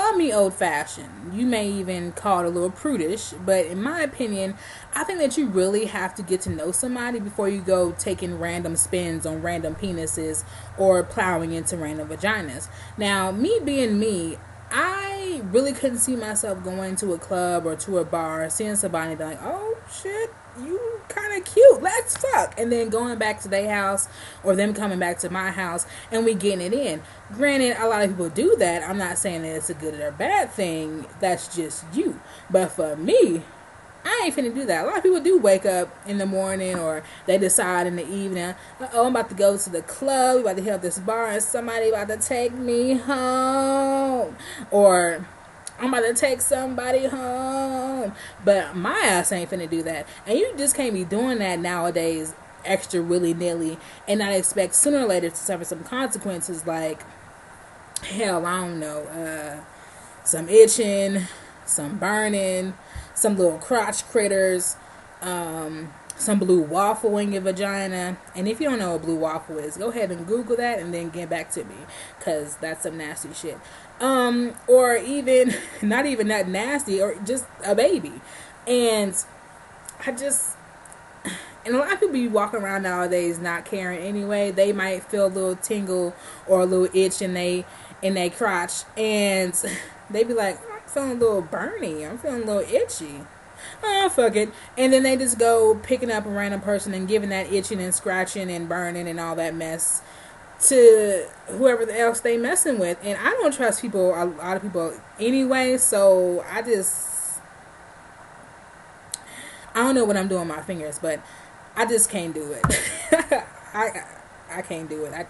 call me old-fashioned. You may even call it a little prudish. But in my opinion, I think that you really have to get to know somebody before you go taking random spins on random penises or plowing into random vaginas. Now, me being me, I really couldn't see myself going to a club or to a bar, seeing somebody and be like, oh, shit, you kind of cute, let's fuck, and then going back to their house or them coming back to my house and we getting it in. Granted, a lot of people do that. I'm not saying that it's a good or bad thing. That's just you. But for me, I ain't finna do that. A lot of people do wake up in the morning or they decide in the evening, oh, I'm about to go to the club, we about to hit up this bar and somebody about to take me home, or I'm about to take somebody home. But my ass ain't finna do that. And you just can't be doing that nowadays extra willy-nilly and not expect sooner or later to suffer some consequences like, hell, I don't know, some itching, some burning, some little crotch critters, some blue waffle in your vagina. And if you don't know what blue waffle is, go ahead and Google that and then get back to me, because that's some nasty shit. Or even, not even that nasty, or just a baby. And and a lot of people be walking around nowadays not caring anyway. They might feel a little tingle or a little itch in they crotch, and they be like, I'm feeling a little burny, I'm feeling a little itchy. Oh, fuck it. And then they just go picking up a random person and giving that itching and scratching and burning and all that mess to whoever else they messing with. And I don't trust people, a lot of people anyway, so I don't know what I'm doing with my fingers, but I just can't do it. I can't do it.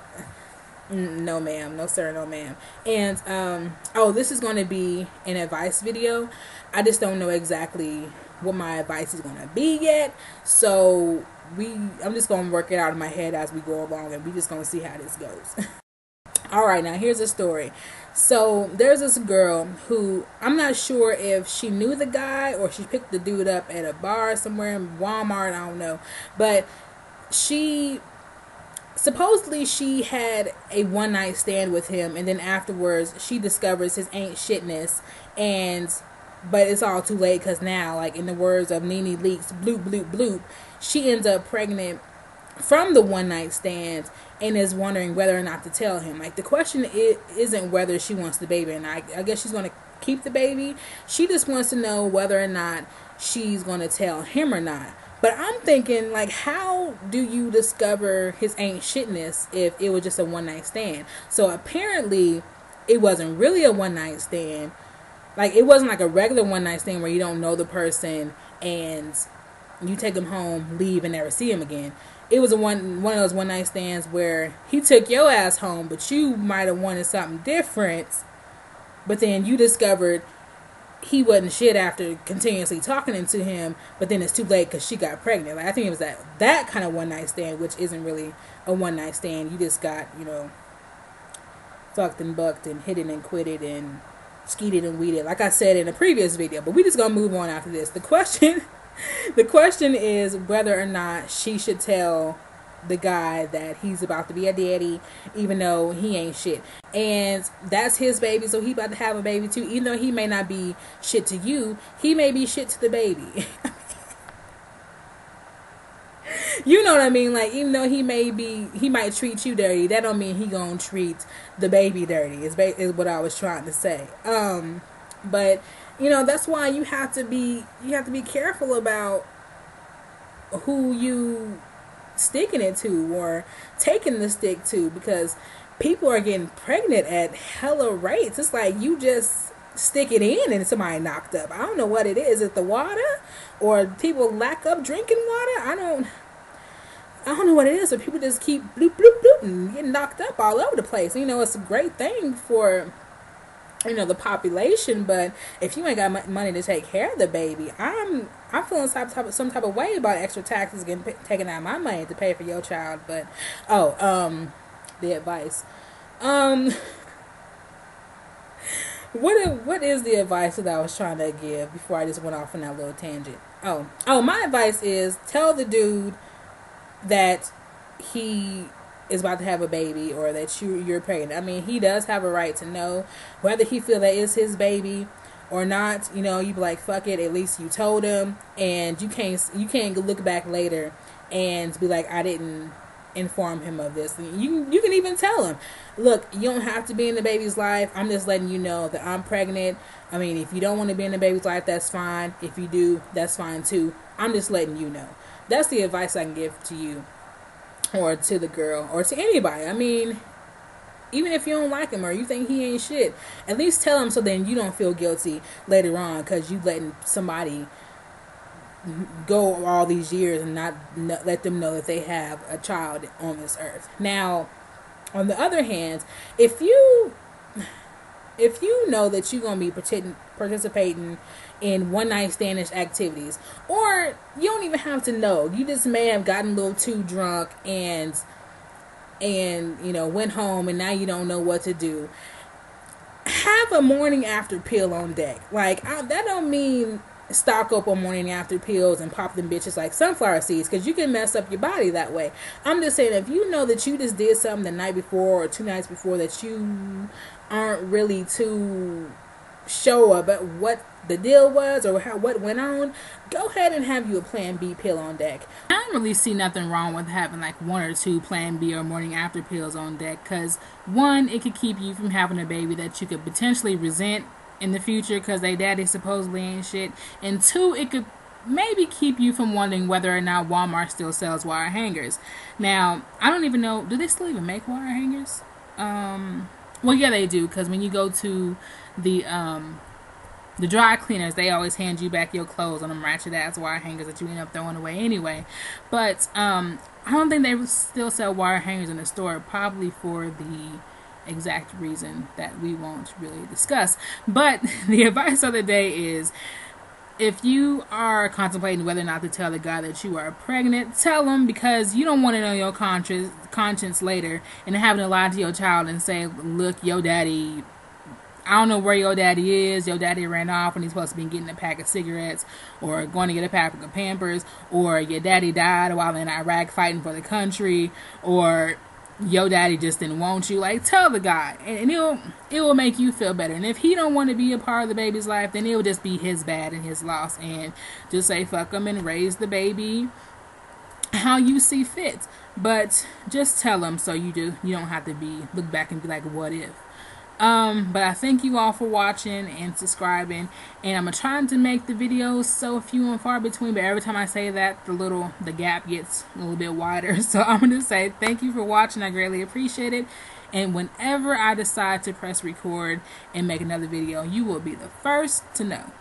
No ma'am, no sir, no ma'am. And this is going to be an advice video. I just don't know exactly what my advice is going to be yet, so I'm just going to work it out in my head as we go along, and we just going to see how this goes. Alright, now here's a story. So there's this girl who, I'm not sure if she knew the guy or she picked the dude up at a bar somewhere in Walmart, I don't know, but supposedly she had a one night stand with him, and then afterwards she discovers his ain't shitness, but it's all too late, because now, like in the words of Nene Leakes, bloop bloop bloop, she ends up pregnant from the one night stand and is wondering whether or not to tell him. Like, the question isn't whether she wants the baby or not. I guess she's going to keep the baby. She just wants to know whether or not she's going to tell him or not. But I'm thinking, like, how do you discover his ain't shitness if it was just a one night stand? So apparently it wasn't really a one night stand. Like, it wasn't like a regular one night stand where you don't know the person and you take him home, leave, and never see him again. It was one of those one night stands where he took your ass home, but you might have wanted something different. But then you discovered he wasn't shit after continuously talking to him, but then it's too late because she got pregnant. Like, I think it was that kind of one night stand, which isn't really a one night stand. You just got, fucked and bucked and hit it and quit it and skeeted and weeded, like I said in a previous video. But we just gonna move on after this. The question is whether or not she should tell the guy that he's about to be a daddy, even though he ain't shit. And that's his baby, so he about to have a baby too. Even though he may not be shit to you, he may be shit to the baby. You know what I mean? Like, even though he might treat you dirty, that don't mean he gonna treat the baby dirty, is what I was trying to say. But that's why you have to be careful about who you sticking it to or taking the stick to, because people are getting pregnant at hella rates. It's like you just stick it in and somebody knocked up. I don't know what it is. Is it the water, or people lack up drinking water? I don't know what it is, but people just keep bloop bloop bloop and getting knocked up all over the place. It's a great thing for the population, but if you ain't got money to take care of the baby, I'm feeling some type of way about extra taxes getting taken out of my money to pay for your child. But the advice, what is the advice that I was trying to give before I just went off on that little tangent? My advice is tell the dude that he is about to have a baby or that you're pregnant. I mean, he does have a right to know whether he feel that is his baby or not. You know, you be like, fuck it, at least you told him, and you can't look back later and be like, I didn't inform him of this. You can even tell him, look, you don't have to be in the baby's life. I'm just letting you know that I'm pregnant. I mean, if you don't want to be in the baby's life, that's fine. If you do, that's fine too. I'm just letting you know. That's the advice I can give to you, or to the girl, or to anybody. I mean, even if you don't like him or you think he ain't shit, at least tell him, so then you don't feel guilty later on because you letting somebody go all these years and not let them know that they have a child on this earth. Now, on the other hand, if you know that you're going to be participating in one night standish activities, or you don't even have to know, you just may have gotten a little too drunk and you know, went home and now you don't know what to do, have a morning after pill on deck. Like, that don't mean stock up on morning after pills and pop them bitches like sunflower seeds, because you can mess up your body that way. I'm just saying, if you know that you just did something the night before or 2 nights before that you aren't really too sure about what the deal was or what went on, go ahead and have you a plan B pill on deck. I don't really see nothing wrong with having like 1 or 2 plan B or morning after pills on deck, because 1, it could keep you from having a baby that you could potentially resent in the future because they daddy supposedly ain't shit, and 2, it could maybe keep you from wondering whether or not Walmart still sells wire hangers. Now, I don't even know, do they still even make wire hangers? Well, yeah, they do, because when you go to the dry cleaners, they always hand you back your clothes on them ratchet ass wire hangers that you end up throwing away anyway. But I don't think they still sell wire hangers in the store, probably for the exact reason that we won't really discuss. But the advice of the day is, if you are contemplating whether or not to tell the guy that you are pregnant, tell him, because you don't want to know your conscience later and having to lie to your child and say, look, your daddy, I don't know where your daddy is. Your daddy ran off when he's supposed to be getting a pack of cigarettes or going to get a pack of Pampers, or your daddy died while in Iraq fighting for the country, or your daddy just didn't want you. Like, tell the guy, and it will make you feel better. And if he don't want to be a part of the baby's life, then it will just be his bad and his loss, and just say fuck him and raise the baby how you see fit. But just tell him, so you don't have to look back and be like, what if? But I thank you all for watching and subscribing, and I'm trying to make the videos so few and far between, but every time I say that, the gap gets a little bit wider. So I'm going to say thank you for watching. I greatly appreciate it, and whenever I decide to press record and make another video, you will be the first to know.